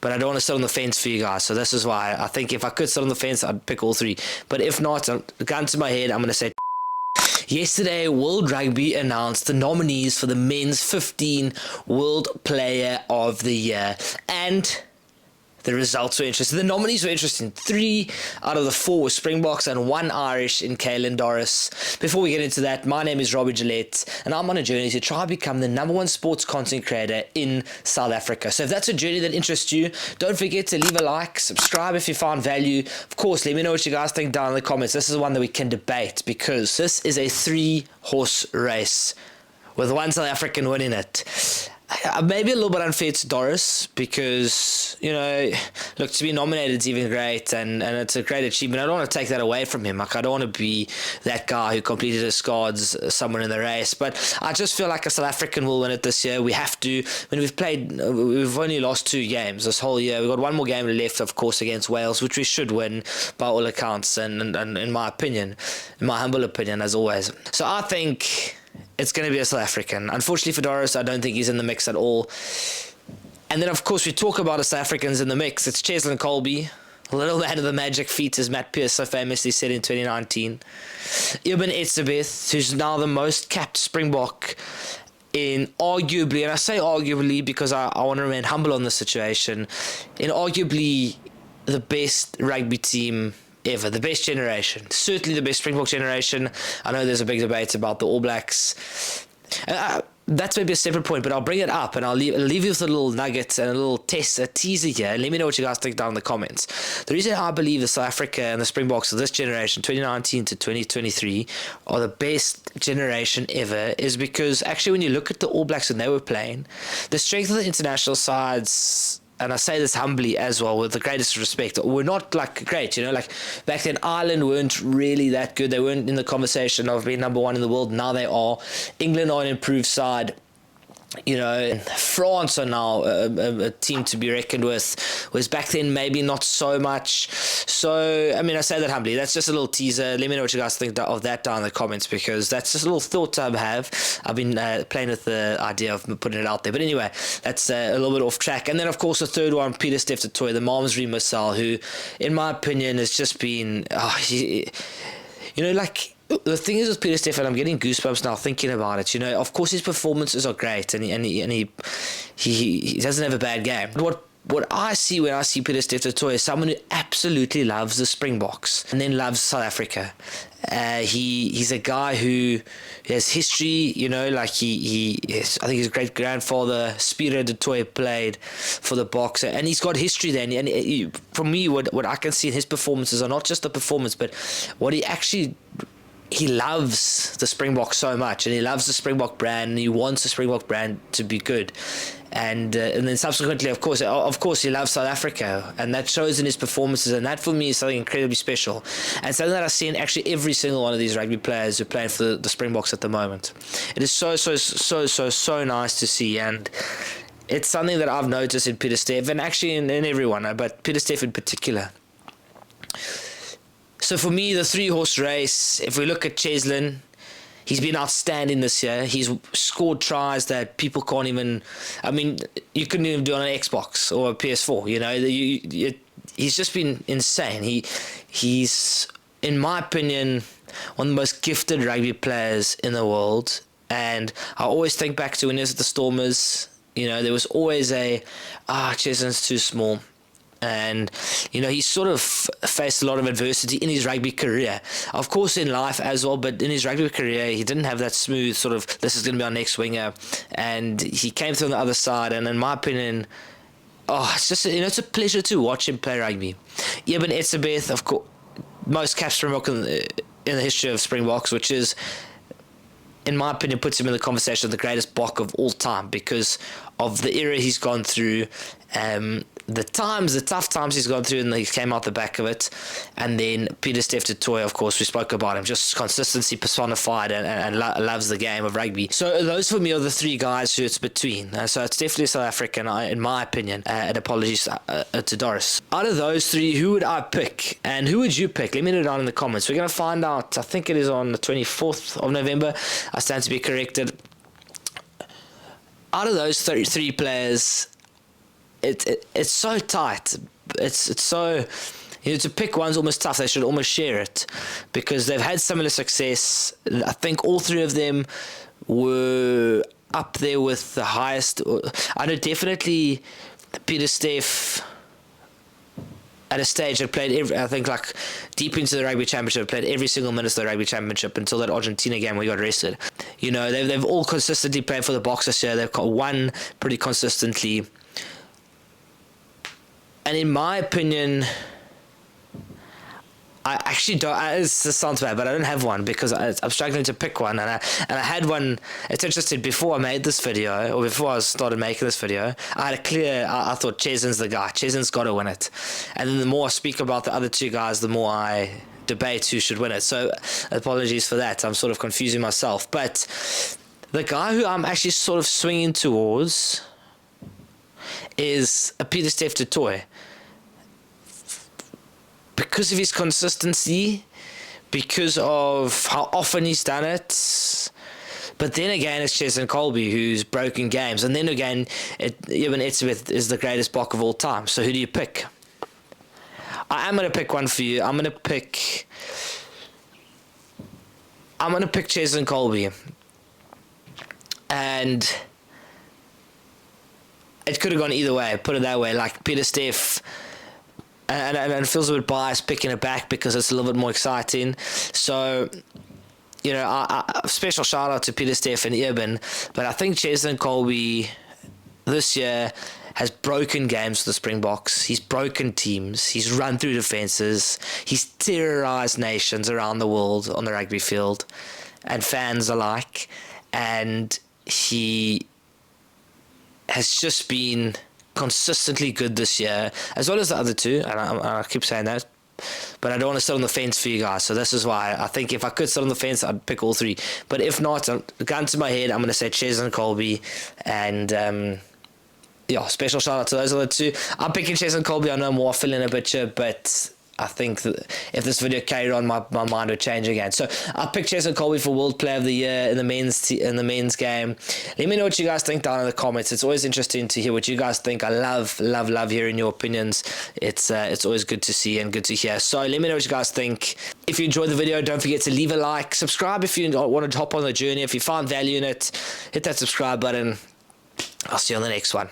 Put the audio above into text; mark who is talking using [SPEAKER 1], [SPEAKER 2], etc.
[SPEAKER 1] but I don't want to sit on the fence for you guys. So this is why I think if I could sit on the fence, I'd pick all three. But if not, gun to my head, I'm going to say. Yesterday, World Rugby announced the nominees for the Men's 15 World Player of the Year. And the results were interesting. The nominees were interesting. 3 out of the 4 were Springboks and 1 Irish in Caelan, Doris. Before we get into that, my name is Robbie Gillette, and I'm on a journey to try and become the #1 sports content creator in South Africa. So if that's a journey that interests you, don't forget to leave a like, subscribe if you found value. Of course, let me know what you guys think down in the comments. This is one that we can debate, because this is a 3-horse race with 1 South African winning it. Maybe a little bit unfair to Doris, because, look, to be nominated is even great, and it's a great achievement. I don't want to take that away from him. Like, I don't want to be that guy who completed his cards somewhere in the race, but I just feel like a South African will win it this year. We have to. We've only lost 2 games this whole year. We've got 1 more game left, of course, against Wales, which we should win by all accounts, and in my opinion, in my humble opinion, as always. So I think it's going to be a South African. Unfortunately for Doris, I don't think he's in the mix at all. And then, of course, we talk about South Africans in the mix. It's Caelan Colby, a little man of the magic feet, as Matt Pearce so famously said in 2019. Ibn Etzebeth, who's now the most capped Springbok in arguably, and I say arguably because I want to remain humble on the situation, in arguably the best rugby team ever, the best generation, certainly the best Springbok generation. I know there's a big debate about the All Blacks. That's maybe a separate point, but I'll bring it up, and I'll leave you with a little nugget and a little a teaser here, and let me know what you guys think down in the comments. The reason I believe the South Africa and the Springboks of this generation, 2019 to 2023, are the best generation ever is because actually when you look at the All Blacks when they were playing, the strength of the international sides, and I say this humbly as well, with the greatest respect, we're not like great, like back then Ireland weren't really that good. They weren't in the conversation of being #1 in the world. Now they are. England are an improved side. France are now a team to be reckoned with, whereas back then maybe not so much. So, I say that humbly. That's just a little teaser. Let me know what you guys think of that down in the comments, because that's just a little thought I have. I've been playing with the idea of putting it out there. But anyway, that's a little bit off track. And then, of course, the third one, Pieter-Steph du Toit, the Malmesbury missile, who, in my opinion, has just been... the thing is with Pieter-Steph, and I'm getting goosebumps now thinking about it. Of course his performances are great, and he doesn't have a bad game. But what I see when I see Pieter-Steph du Toit is someone who absolutely loves the Springboks and then loves South Africa. He's a guy who has history, I think his great grandfather Spiro du Toit played for the Boks, and he's got history then. And for me, what I can see in his performances are not just the performance, but what he loves the Springbok so much, and he loves the Springbok brand, and he wants the Springbok brand to be good. And then subsequently, of course, he loves South Africa, and that shows in his performances, and that for me is something incredibly special, and something that I see in actually every single one of these rugby players who are playing for the Springboks at the moment. It is so nice to see, and it's something that I've noticed in Pieter-Steph, and actually in everyone, but Pieter-Steph in particular. So for me, the 3-horse race, if we look at Caelan, he's been outstanding this year. He's scored tries that people can't even... you couldn't even do on an Xbox or a PS4, he's just been insane. He's, in my opinion, one of the most gifted rugby players in the world. And I always think back to when he was at the Stormers, there was always Caelan's too small. And he sort of faced a lot of adversity in his rugby career, of course in life as well, but in his rugby career he didn't have that smooth sort of, this is going to be our next winger, and he came through on the other side, and in my opinion, it's just it's a pleasure to watch him play rugby. Ibn Etzebeth, of course, most capped Springbok in the history of Springboks, which is, in my opinion, puts him in the conversation of the greatest Bok of all time because of the era he's gone through, the tough times he's gone through, and he came out the back of it. And then Pieter-Steph du Toit, of course, we spoke about him, just consistency personified, and loves the game of rugby. So those for me are the 3 guys who it's between. So it's definitely South African, in my opinion, and apologies to Doris. Out of those 3, who would I pick? And who would you pick? Let me know down in the comments. We're going to find out, I think it is on the 24th of November. I stand to be corrected. Out of those 3 players, it's so tight. It's so, to pick one's almost tough. They should almost share it because they've had similar success. I think all three of them were up there with the highest. I know definitely Peter Steph at a stage had played I think like deep into the rugby championship, played every single minute of the rugby championship until that Argentina game where he got arrested. They've all consistently played for the Boks this year. They've got won pretty consistently. And in my opinion, I actually don't. This sounds bad, but I don't have one because I'm struggling to pick one. And I had one. It's interesting. Before I made this video, or before I started making this video, I had a clear. I thought Caelan's the guy. Caelan's got to win it. And then the more I speak about the other two guys, the more I debate who should win it. So apologies for that. I'm sort of confusing myself. But the guy who I'm actually sort of swinging towards is a Peter Steph du Toit. Because of his consistency, because of how often he's done it. But then again, it's Caelan Colby who's broken games. And then again, Eben Etzebeth is the greatest block of all time. So who do you pick? I am going to pick one for you. I'm going to pick Caelan Colby. And it could have gone either way, put it that way. Like Peter Steph... And it feels a bit biased picking it back because it's a little bit more exciting. So, a special shout out to Peter Steph and Eben. But I think Caelan Colby this year has broken games for the Springboks. He's broken teams. He's run through defences. He's terrorised nations around the world on the rugby field and fans alike. And he has just been consistently good this year, as well as the other two, and I keep saying that, but I don't want to sit on the fence for you guys. So this is why I think if I could sit on the fence, I'd pick all three. But if not, gun to my head, I'm going to say Caelan Colby, and special shout out to those other two. I'm picking Caelan Colby. I know I'm waffling a bit here, but I think that if this video carried on, my mind would change again. So I picked Caelan Colby for World Player of the Year in the men's game. Let me know what you guys think down in the comments. It's always interesting to hear what you guys think. I love hearing your opinions. It's always good to see and good to hear. So let me know what you guys think. If you enjoyed the video, don't forget to leave a like, subscribe if you want to hop on the journey. If you found value in it, hit that subscribe button. I'll see you on the next one.